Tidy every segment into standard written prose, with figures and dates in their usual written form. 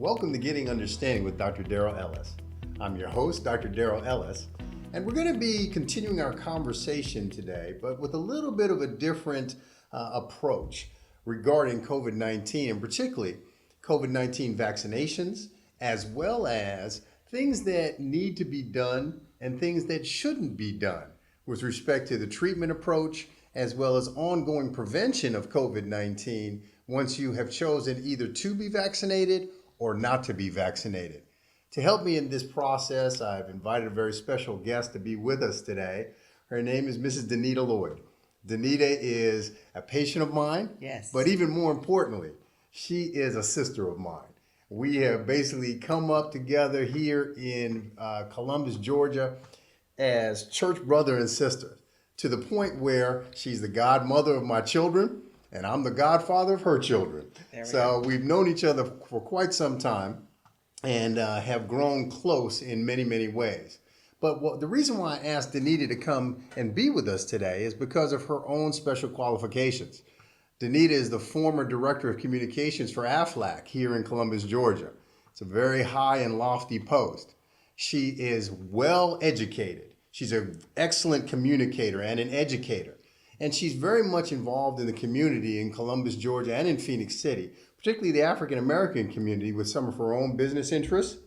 Welcome to Getting Understanding with Dr. Darrell Ellis. I'm your host, Dr. Darrell Ellis, and we're going to be continuing our conversation today, but with a little bit of a different approach regarding COVID-19, and particularly COVID-19 vaccinations, as well as things that need to be done and things that shouldn't be done with respect to the treatment approach, as well as ongoing prevention of COVID-19 once you have chosen either to be vaccinated or not to be vaccinated. To help me in this process, I've invited a very special guest to be with us today. Her name is Mrs. Danita Lloyd. Danita is a patient of mine, Yes. But even more importantly, she is a sister of mine. We have basically come up together here in Columbus, Georgia, as church brother and sister, to the point where she's the godmother of my children, and I'm the godfather of her children. So we've known each other for quite some time and have grown close in many, many ways. But the reason why I asked Danita to come and be with us today is because of her own special qualifications. Danita is the former Director of Communications for AFLAC here in Columbus, Georgia. It's a very high and lofty post. She is well educated. She's an excellent communicator and an educator. And she's very much involved in the community in Columbus, Georgia, and in Phoenix City, particularly the African American community, with some of her own business interests,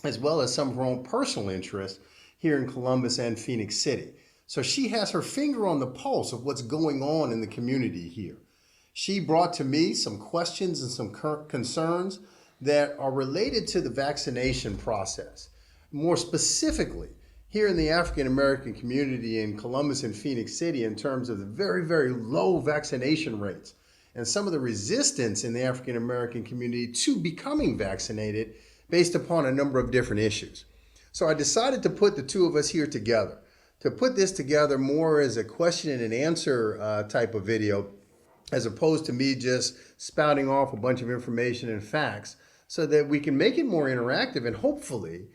as well as some of her own personal interests here in Columbus and Phoenix City. So she has her finger on the pulse of what's going on in the community here. She brought to me some questions and some concerns that are related to the vaccination process. More specifically, here in the African American community in Columbus and Phoenix City, in terms of the very, very low vaccination rates and some of the resistance in the African American community to becoming vaccinated based upon a number of different issues. So I decided to put the two of us here together, to put this together more as a question and answer type of video, as opposed to me just spouting off a bunch of information and facts, so that we can make it more interactive and hopefully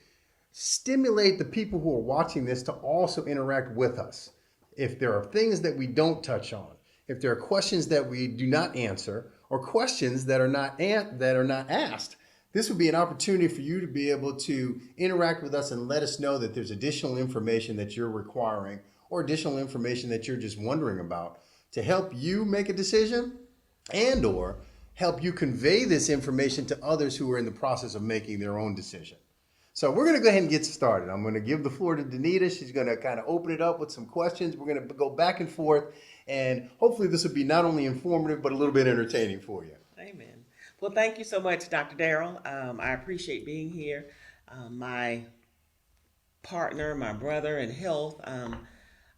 stimulate the people who are watching this to also interact with us. If there are things that we don't touch on, if there are questions that we do not answer, or questions that are not asked, this would be an opportunity for you to be able to interact with us and let us know that there's additional information that you're requiring or additional information that you're just wondering about to help you make a decision and or help you convey this information to others who are in the process of making their own decision. So we're going to go ahead and get started. I'm going to give the floor to Danita. She's going to kind of open it up with some questions. We're going to go back and forth, and hopefully this will be not only informative, but a little bit entertaining for you. Amen. Well, thank you so much, Dr. Darrell. I appreciate being here. My partner, my brother in health,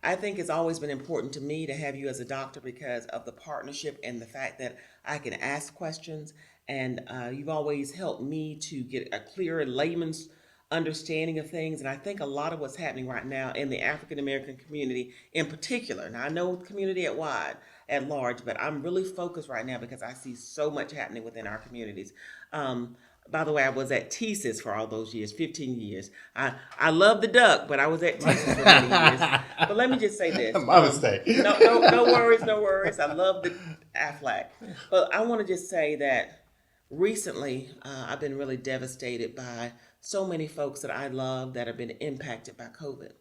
I think it's always been important to me to have you as a doctor because of the partnership and the fact that I can ask questions. And you've always helped me to get a clearer layman's understanding of things. And I think a lot of what's happening right now in the African American community in particular, now I know the community at large, but I'm really focused right now because I see so much happening within our communities. By the way, I was at TSIS for all those years, 15 years. I love the duck, but I was at TSIS for many years. But let me just say this. My mistake. No worries. I love the AFLAC. But I want to just say that recently, I've been really devastated by so many folks that I love that have been impacted by COVID.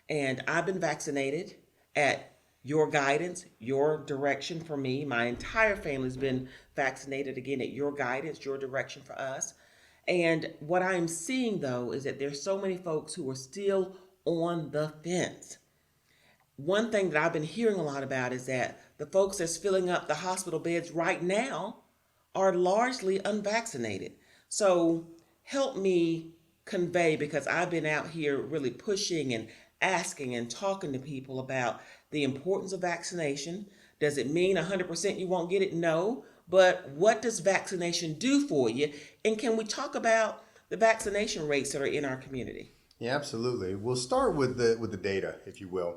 And I've been vaccinated at your guidance, your direction for me. My entire family's been vaccinated, again, at your guidance, your direction for us. And what I'm seeing, though, is that there's so many folks who are still on the fence. One thing that I've been hearing a lot about is that the folks that's filling up the hospital beds right now are largely unvaccinated. So help me convey, because I've been out here really pushing and asking and talking to people about the importance of vaccination. Does it mean 100% you won't get it? No. But what does vaccination do for you? And can we talk about the vaccination rates that are in our community? Yeah, absolutely. We'll start with the data, if you will.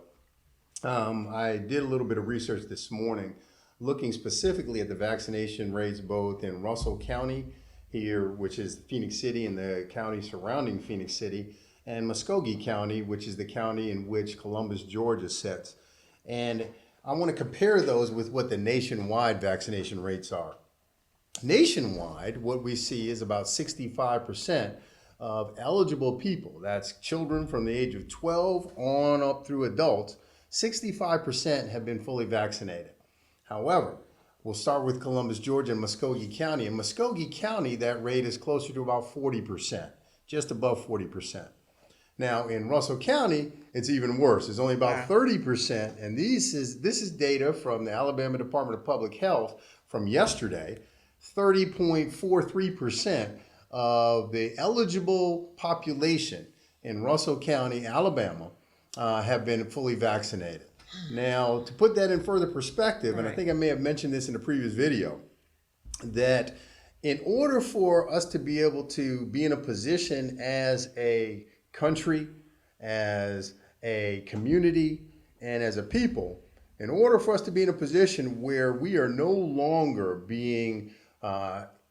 I did a little bit of research this morning looking specifically at the vaccination rates both in Russell County here, which is Phoenix City and the county surrounding Phoenix City, and Muskogee County, which is the county in which Columbus, Georgia sits. And I want to compare those with what the nationwide vaccination rates are. Nationwide, what we see is about 65% of eligible people, that's children from the age of 12 on up through adults, 65% have been fully vaccinated. However, we'll start with Columbus, Georgia, and Muskogee County. In Muskogee County, that rate is closer to about 40%, just above 40%. Now, in Russell County, it's even worse. It's only about 30%, and this is data from the Alabama Department of Public Health from yesterday. 30.43% of the eligible population in Russell County, Alabama, have been fully vaccinated. Now, to put that in further perspective, and I think I may have mentioned this in a previous video, that in order for us to be able to be in a position as a country, as a community, and as a people, in order for us to be in a position where we are no longer being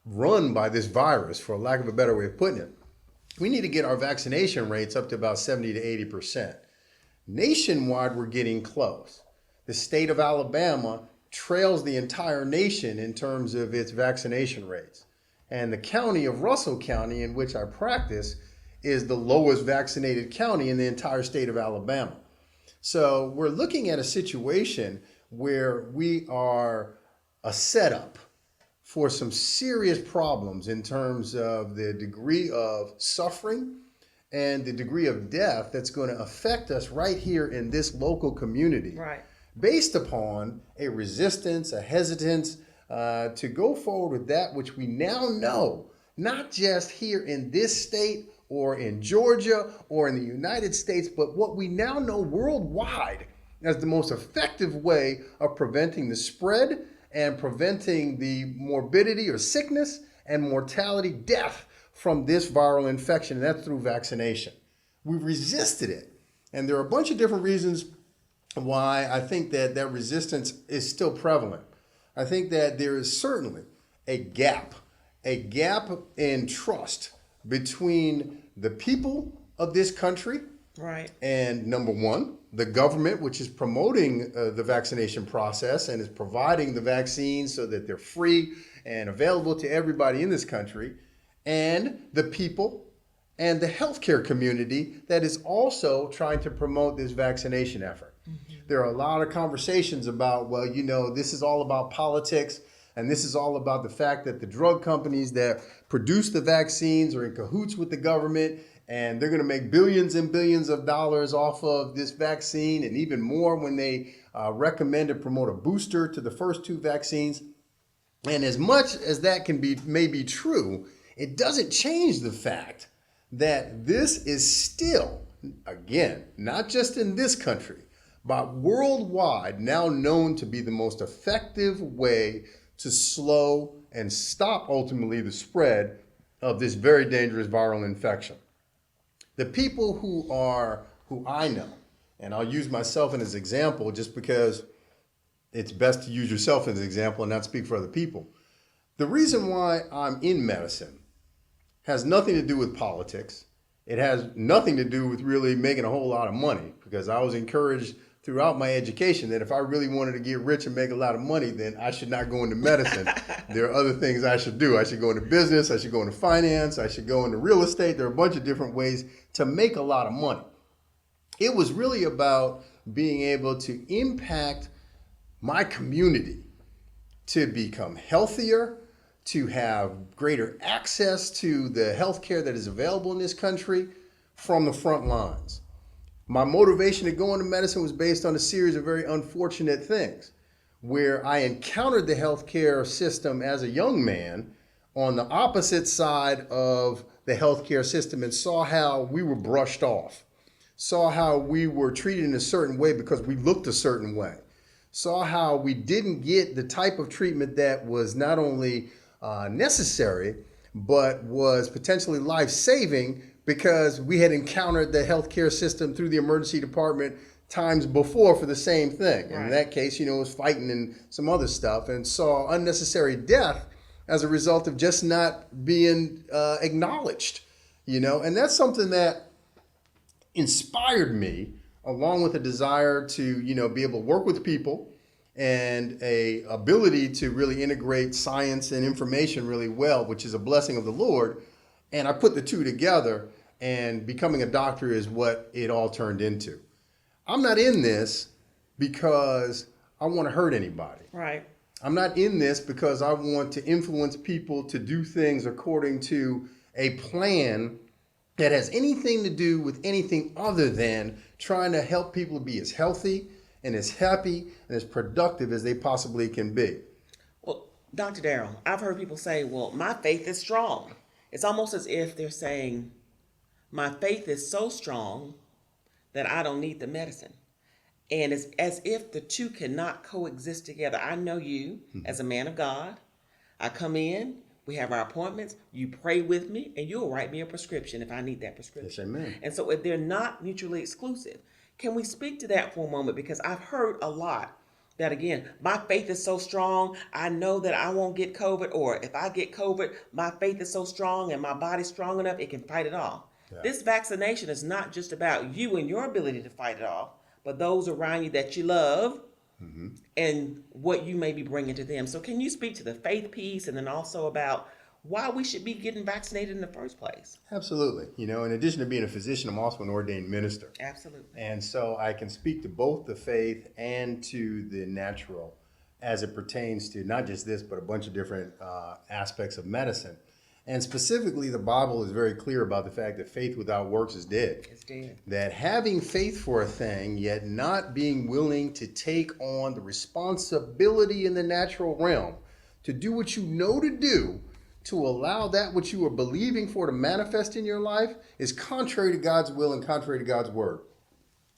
run by this virus, for lack of a better way of putting it, we need to get our vaccination rates up to about 70 to 80%. Nationwide, we're getting close. The state of Alabama trails the entire nation in terms of its vaccination rates. And the county of Russell County, in which I practice, is the lowest vaccinated county in the entire state of Alabama. So we're looking at a situation where we are a setup for some serious problems in terms of the degree of suffering and the degree of death that's going to affect us right here in this local community, based upon a resistance, a hesitance to go forward with that which we now know, not just here in this state or in Georgia or in the United States, but what we now know worldwide as the most effective way of preventing the spread and preventing the morbidity or sickness and mortality, death from this viral infection, and that's through vaccination. We've resisted it. And there are a bunch of different reasons why I think that that resistance is still prevalent. I think that there is certainly a gap in trust between the people of this country and, number one, the government, which is promoting the vaccination process and is providing the vaccines so that they're free and available to everybody in this country, and the people and the healthcare community that is also trying to promote this vaccination effort. There are a lot of conversations about, well, you know, this is all about politics, and this is all about the fact that the drug companies that produce the vaccines are in cahoots with the government, and they're going to make billions and billions of dollars off of this vaccine, and even more when they recommend and promote a booster to the first two vaccines. And as much as that may be true, it doesn't change the fact that this is still, again, not just in this country, but worldwide, now known to be the most effective way to slow and stop ultimately the spread of this very dangerous viral infection. The people who I know, and I'll use myself as an example just because it's best to use yourself as an example and not speak for other people. The reason why I'm in medicine has nothing to do with politics. It has nothing to do with really making a whole lot of money, because I was encouraged throughout my education that if I really wanted to get rich and make a lot of money, then I should not go into medicine. There are other things I should do. I should go into business. I should go into finance. I should go into real estate. There are a bunch of different ways to make a lot of money. It was really about being able to impact my community to become healthier, to have greater access to the healthcare that is available in this country from the front lines. My motivation to go into medicine was based on a series of very unfortunate things, where I encountered the healthcare system as a young man on the opposite side of the healthcare system and saw how we were brushed off, saw how we were treated in a certain way because we looked a certain way, saw how we didn't get the type of treatment that was not only necessary, but was potentially life-saving because we had encountered the healthcare system through the emergency department times before for the same thing. And in that case, you know, it was fighting and some other stuff, and saw unnecessary death as a result of just not being acknowledged, you know. And that's something that inspired me, along with a desire to, you know, be able to work with people and a ability to really integrate science and information really well, which is a blessing of the Lord. And I put the two together, and becoming a doctor is what it all turned into. I'm not in this because I want to hurt anybody. Right. I'm not in this because I want to influence people to do things according to a plan that has anything to do with anything other than trying to help people be as healthy and as happy and as productive as they possibly can be. Well, Dr. Darrell, I've heard people say, well, my faith is strong. It's almost as if they're saying, my faith is so strong that I don't need the medicine. And it's as if the two cannot coexist together. I know you as a man of God. I come in, we have our appointments, you pray with me, and you'll write me a prescription if I need that prescription. Yes, amen. And so they're not mutually exclusive. Can we speak to that for a moment? Because I've heard a lot that, again, my faith is so strong, I know that I won't get COVID, or if I get COVID, my faith is so strong and my body's strong enough, it can fight it off. Yeah. This vaccination is not just about you and your ability to fight it off, but those around you that you love and what you may be bringing to them. So can you speak to the faith piece and then also about why we should be getting vaccinated in the first place? Absolutely. You know, in addition to being a physician, I'm also an ordained minister. Absolutely. And so I can speak to both the faith and to the natural as it pertains to not just this, but a bunch of different aspects of medicine. And specifically, the Bible is very clear about the fact that faith without works is dead. It's dead. That having faith for a thing, yet not being willing to take on the responsibility in the natural realm to do what you know to do, to allow that which you are believing for to manifest in your life, is contrary to God's will and contrary to God's word.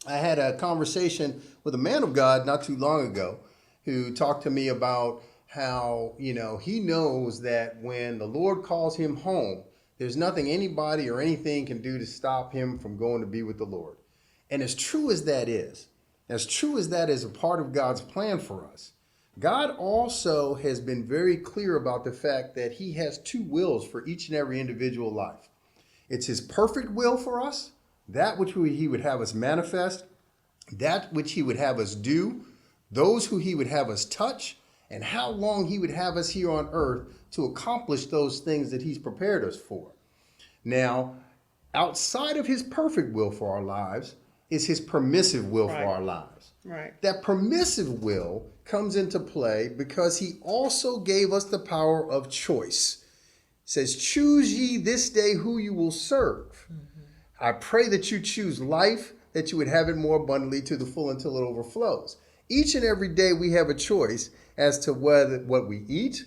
I had a conversation with a man of God not too long ago who talked to me about how, you know, he knows that when the Lord calls him home, there's nothing anybody or anything can do to stop him from going to be with the Lord. And as true as that is a part of God's plan for us, God also has been very clear about the fact that he has two wills for each and every individual life. It's his perfect will for us, that which he would have us manifest, that which he would have us do, those who he would have us touch, and how long he would have us here on earth to accomplish those things that he's prepared us for. Now, outside of his perfect will for our lives is his permissive will for our lives. Right. That permissive will comes into play because he also gave us the power of choice. It says, choose ye this day who you will serve. I pray that you choose life, that you would have it more abundantly to the full until it overflows. Each and every day we have a choice as to what we eat,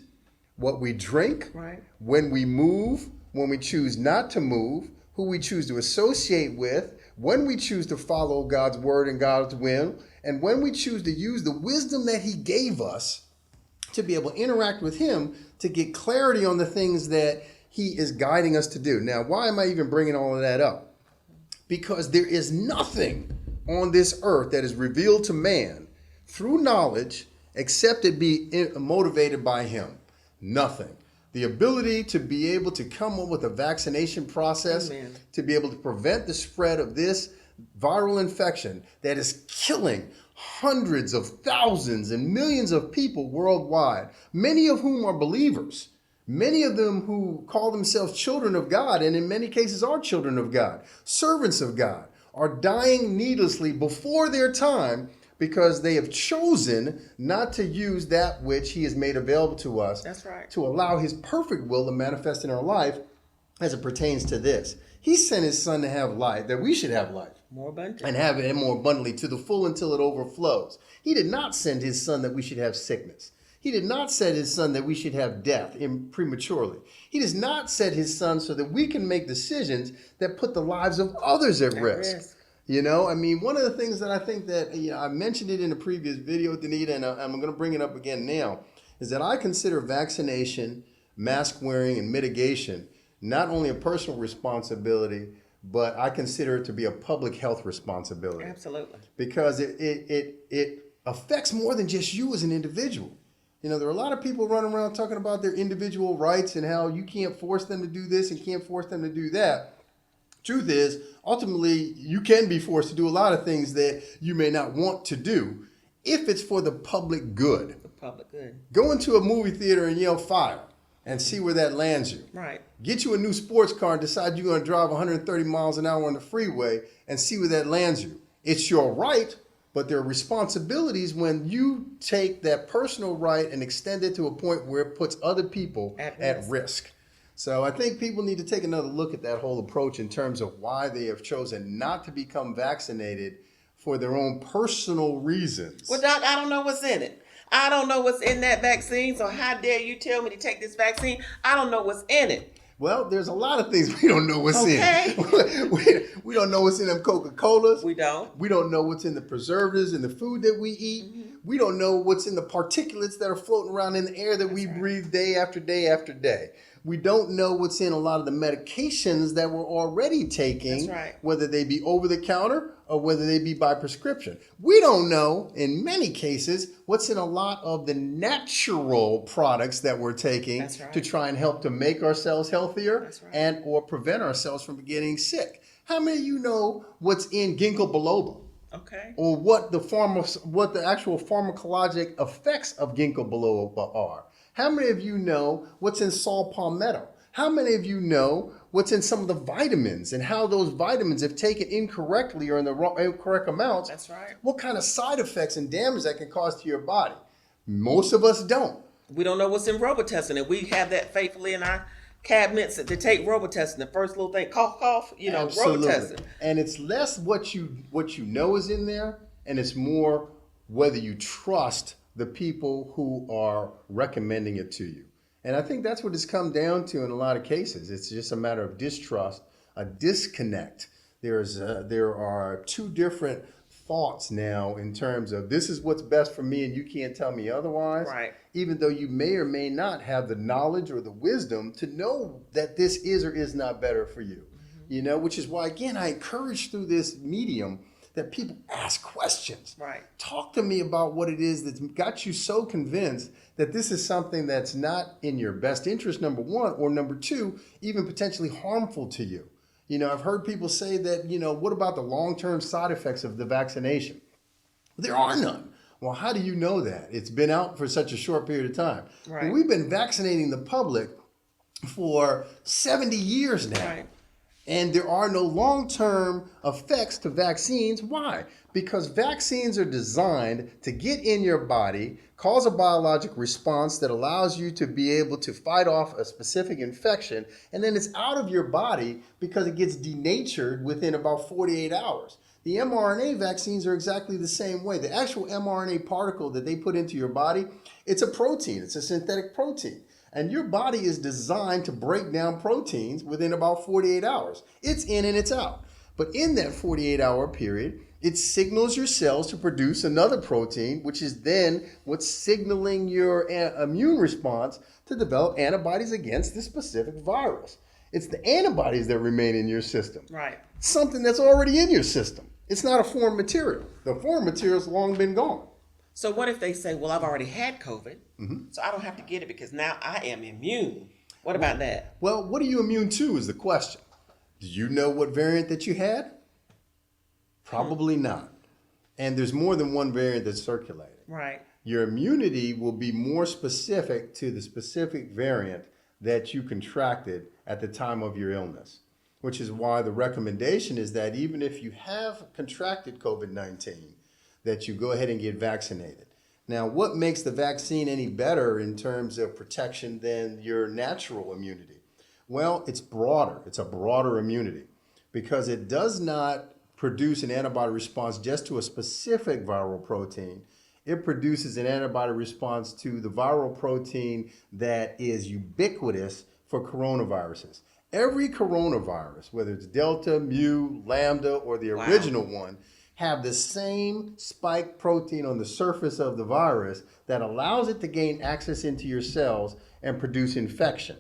what we drink, when we move, when we choose not to move, who we choose to associate with, when we choose to follow God's word and God's will, and when we choose to use the wisdom that he gave us to be able to interact with him to get clarity on the things that he is guiding us to do. Now, why am I even bringing all of that up? Because there is nothing on this earth that is revealed to man through knowledge except it be motivated by him. Nothing. The ability to be able to come up with a vaccination process, to be able to prevent the spread of this viral infection that is killing hundreds of thousands and millions of people worldwide, many of whom are believers, many of them who call themselves children of God, and in many cases are children of God, servants of God, are dying needlessly before their time because they have chosen not to use that which he has made available to us. That's right. To allow his perfect will to manifest in our life as it pertains to this. He sent his son to have life, that we should have life. More abundantly. And have it more abundantly to the full until it overflows. He did not send his son that we should have sickness. He did not send his son that we should have death prematurely. He does not send his son so that we can make decisions that put the lives of others at risk. You know, I mean, one of the things that I think that, I mentioned it in a previous video, Danita, and I'm going to bring it up again now, is that I consider vaccination, mask wearing, and mitigation not only a personal responsibility, but I consider it to be a public health responsibility. Absolutely. Because it affects more than just you as an individual. You know, there are a lot of people running around talking about their individual rights and how you can't force them to do this and can't force them to do that. Truth is, ultimately, you can be forced to do a lot of things that you may not want to do if it's for the public good. The public good. Go into a movie theater and yell fire and see where that lands you. Right. Get you a new sports car and decide you're going to drive 130 miles an hour on the freeway and see where that lands you. It's your right, but there are responsibilities when you take that personal right and extend it to a point where it puts other people at risk. So I think people need to take another look at that whole approach in terms of why they have chosen not to become vaccinated for their own personal reasons. Well, Doc, I don't know what's in it. I don't know what's in that vaccine, so how dare you tell me to take this vaccine? I don't know what's in it. Well, there's a lot of things we don't know what's Okay. in. We don't know what's in them Coca-Colas. We don't. We don't know what's in the preservatives in the food that we eat. Mm-hmm. We don't know what's in the particulates that are floating around in the air that we breathe day after day after day. We don't know what's in a lot of the medications that we're already taking, whether they be over the counter or whether they be by prescription. We don't know, in many cases, what's in a lot of the natural products that we're taking to try and help to make ourselves healthier and or prevent ourselves from getting sick. How many of you know what's in ginkgo biloba? Okay. Or what the actual pharmacologic effects of ginkgo biloba are? How many of you know what's in saw palmetto? How many of you know what's in some of the vitamins and how those vitamins, if taken incorrectly or in the incorrect amounts, what kind of side effects and damage that can cause to your body? Most of us don't. We don't know what's in Robitussin, and we have that faithfully in our cabinets to take Robitussin. The first little thing, cough, cough, Robitussin. And it's less what you know is in there, and it's more whether you trust the people who are recommending it to you. And I think that's what it's come down to in a lot of cases. It's just a matter of distrust, a disconnect. There are two different thoughts now in terms of this is what's best for me and you can't tell me otherwise. Right. Even though you may or may not have the knowledge or the wisdom to know that this is or is not better for you. Mm-hmm. Which is why, again, I encourage through this medium that people ask questions. Right. Talk to me about what it is that's got you so convinced that this is something that's not in your best interest, number one, or number two, even potentially harmful to you. I've heard people say that, what about the long-term side effects of the vaccination? There are none. Well, how do you know that? It's been out for such a short period of time. Right. Well, we've been vaccinating the public for 70 years now. Right. And there are no long-term effects to vaccines. Why? Because vaccines are designed to get in your body, cause a biologic response that allows you to be able to fight off a specific infection, and then it's out of your body because it gets denatured within about 48 hours. The mRNA vaccines are exactly the same way. The actual mRNA particle that they put into your body, it's a protein. It's a synthetic protein. And your body is designed to break down proteins within about 48 hours. It's in and it's out. But in that 48-hour period, it signals your cells to produce another protein, which is then what's signaling your immune response to develop antibodies against this specific virus. It's the antibodies that remain in your system. Right. Something that's already in your system. It's not a foreign material. The foreign material's long been gone. So what if they say, well, I've already had COVID, so I don't have to get it because now I am immune. What about that? Well, what are you immune to is the question. Do you know what variant that you had? Probably not. And there's more than one variant that's circulating. Right. Your immunity will be more specific to the specific variant that you contracted at the time of your illness, which is why the recommendation is that even if you have contracted COVID-19, that you go ahead and get vaccinated. Now, what makes the vaccine any better in terms of protection than your natural immunity? Well, it's broader. It's a broader immunity because it does not produce an antibody response just to a specific viral protein. It produces an antibody response to the viral protein that is ubiquitous for coronaviruses. Every coronavirus, whether it's Delta, Mu, Lambda, or the original one, have the same spike protein on the surface of the virus that allows it to gain access into your cells and produce infection.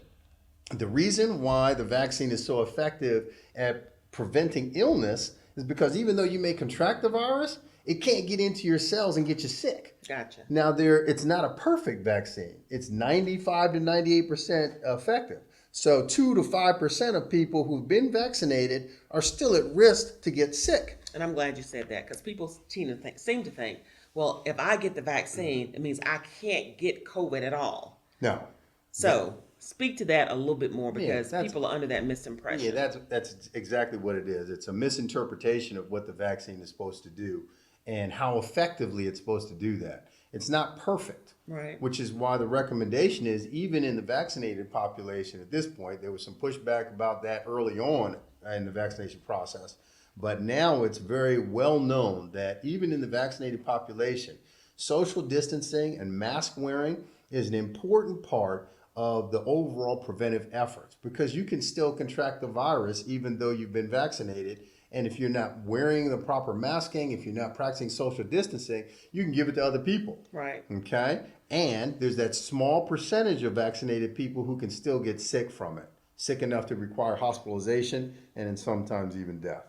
The reason why the vaccine is so effective at preventing illness is because even though you may contract the virus, it can't get into your cells and get you sick. Gotcha. Now, it's not a perfect vaccine. It's 95 to 98% effective. So 2 to 5% of people who've been vaccinated are still at risk to get sick. And I'm glad you said that because people seem to think, Well, if I get the vaccine, it means I can't get COVID at all. No. So speak to that a little bit more Yeah, because that's people are under that yeah, misimpression. that's exactly what it is. It's a misinterpretation of what the vaccine is supposed to do and how effectively it's supposed to do that. It's not perfect, Right. which is why the recommendation is even in the vaccinated population at this point, there was some pushback about that early on in the vaccination process. But now it's very well known that even in the vaccinated population, social distancing and mask wearing is an important part of the overall preventive efforts because you can still contract the virus even though you've been vaccinated. And if you're not wearing the proper masking, if you're not practicing social distancing, you can give it to other people. Right. Okay? And there's that small percentage of vaccinated people who can still get sick from it, sick enough to require hospitalization and then sometimes even death.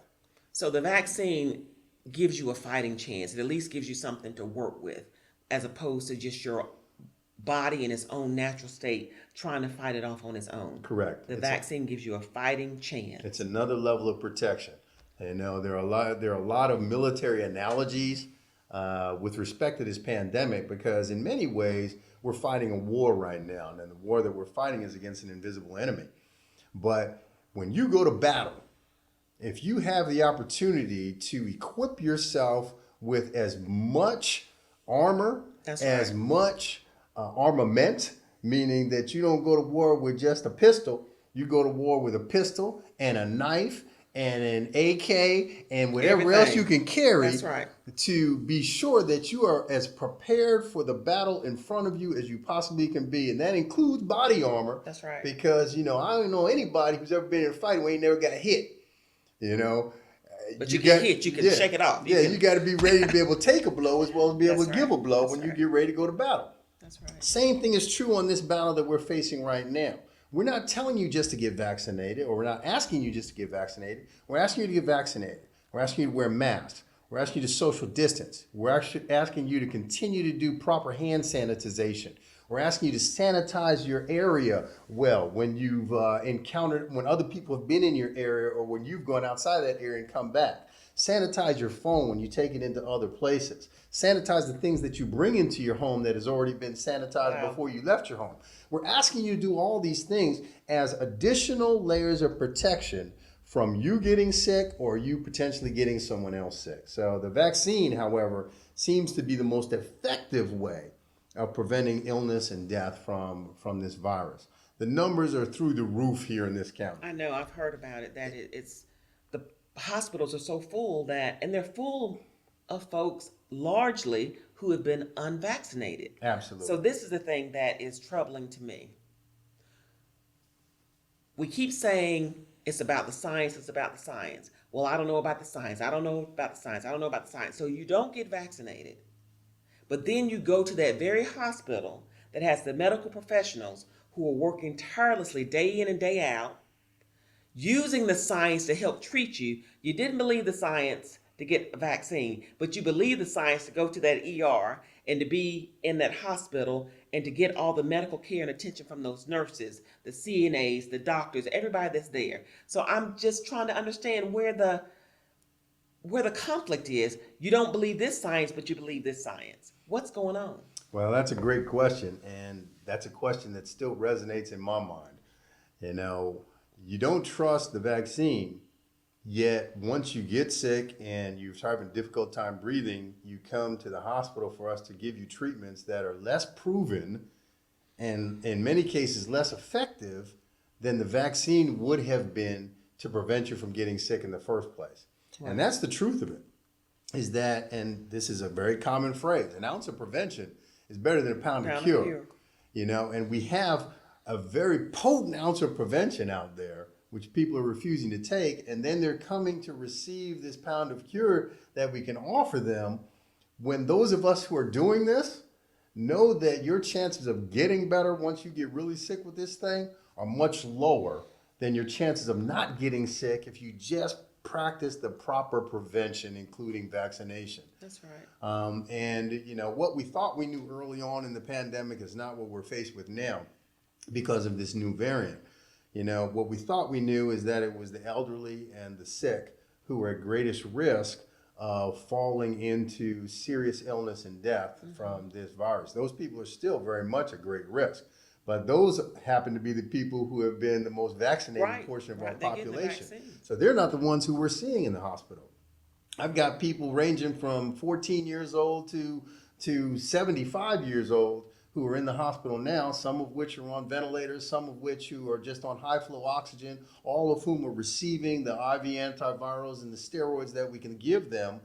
So the vaccine gives you a fighting chance. It at least gives you something to work with as opposed to just your body in its own natural state trying to fight it off on its own. Correct. The vaccine gives you a fighting chance. It's another level of protection. You know, there are a lot of military analogies with respect to this pandemic because in many ways we're fighting a war right now, and the war that we're fighting is against an invisible enemy. But when you go to battle, if you have the opportunity to equip yourself with as much armor, That's as right. much armament, meaning that you don't go to war with just a pistol, you go to war with a pistol and a knife and an AK and whatever else you can carry. That's right. To be sure that you are as prepared for the battle in front of you as you possibly can be. And that includes body armor. That's right. Because, you know, I don't know anybody who's ever been in a fight who ain't never got hit. You know, But you get hit, you can shake it off. You got to be ready to be able to take a blow as well as be able to That's give a right. blow That's when you right. get ready to go to battle. That's right. Same thing is true on this battle that we're facing right now. We're not telling you just to get vaccinated, or we're not asking you just to get vaccinated. We're asking you to get vaccinated. We're asking you to wear masks. We're asking you to social distance. We're actually asking you to continue to do proper hand sanitization. We're asking you to sanitize your area well when you've encountered, when other people have been in your area or when you've gone outside that area and come back. Sanitize your phone when you take it into other places. Sanitize the things that you bring into your home that has already been sanitized before you left your home. We're asking you to do all these things as additional layers of protection from you getting sick or you potentially getting someone else sick. So the vaccine, however, seems to be the most effective way of preventing illness and death from this virus. The numbers are through the roof here in this county. I know, I've heard about it, that it's the hospitals are so full that, and they're full of folks largely who have been unvaccinated. Absolutely. So this is the thing that is troubling to me. We keep saying it's about the science, it's about the science. Well, I don't know about the science. I don't know about the science. I don't know about the science. So you don't get vaccinated. But then you go to that very hospital that has the medical professionals who are working tirelessly day in and day out, using the science to help treat you. You didn't believe the science to get a vaccine, but you believe the science to go to that ER and to be in that hospital and to get all the medical care and attention from those nurses, the CNAs, the doctors, everybody that's there. So I'm just trying to understand where the conflict is. You don't believe this science, but you believe this science. What's going on? Well, that's a great question, and that's a question that still resonates in my mind. You know, you don't trust the vaccine, yet once you get sick and you're having a difficult time breathing, you come to the hospital for us to give you treatments that are less proven and in many cases less effective than the vaccine would have been to prevent you from getting sick in the first place. Right. And that's the truth of it, is that, and this is a very common phrase, an ounce of prevention is better than a pound of cure. You know, and we have a very potent ounce of prevention out there, which people are refusing to take, and then they're coming to receive this pound of cure that we can offer them, when those of us who are doing this know that your chances of getting better once you get really sick with this thing are much lower than your chances of not getting sick if you just practice the proper prevention, including vaccination. That's right. And, you know, what we thought we knew early on in the pandemic is not what we're faced with now because of this new variant. You know, what we thought we knew is that it was the elderly and the sick who were at greatest risk of falling into serious illness and death from this virus. Those people are still very much at great risk. But those happen to be the people who have been the most vaccinated portion of our They're getting the population. vaccine. So they're not the ones who we're seeing in the hospital. I've got people ranging from 14 years old to 75 years old who are in the hospital now, some of which are on ventilators, some of which who are just on high flow oxygen, all of whom are receiving the IV antivirals and the steroids that we can give them,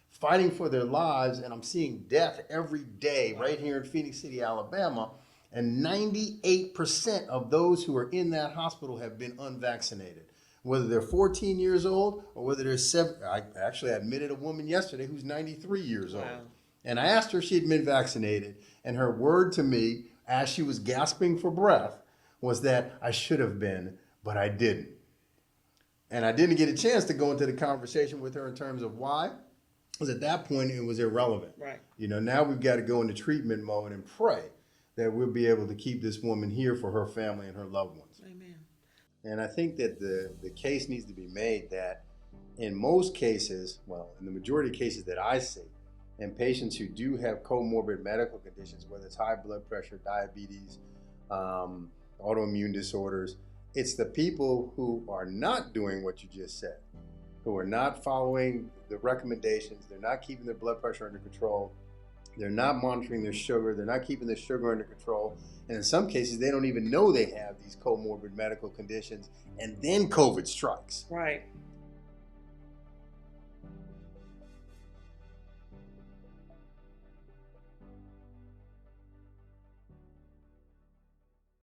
fighting for their lives. And I'm seeing death every day right here in Phoenix City, Alabama. And 98% of those who are in that hospital have been unvaccinated. Whether they're 14 years old or whether they're 7. I actually admitted a woman yesterday who's 93 years old. And I asked her if she had been vaccinated, and her word to me, as she was gasping for breath, was that I should have been, but I didn't. And I didn't get a chance to go into the conversation with her in terms of why, because at that point it was irrelevant. Right. You know, now we've got to go into treatment mode and pray that we'll be able to keep this woman here for her family and her loved ones. Amen. And I think that the case needs to be made that in most cases, well, in the majority of cases that I see, in patients who do have comorbid medical conditions, whether it's high blood pressure, diabetes, autoimmune disorders, it's the people who are not doing what you just said, who are not following the recommendations, they're not keeping their blood pressure under control, they're not monitoring their sugar, they're not keeping their sugar under control, and in some cases they don't even know they have these comorbid medical conditions, and then COVID strikes. Right.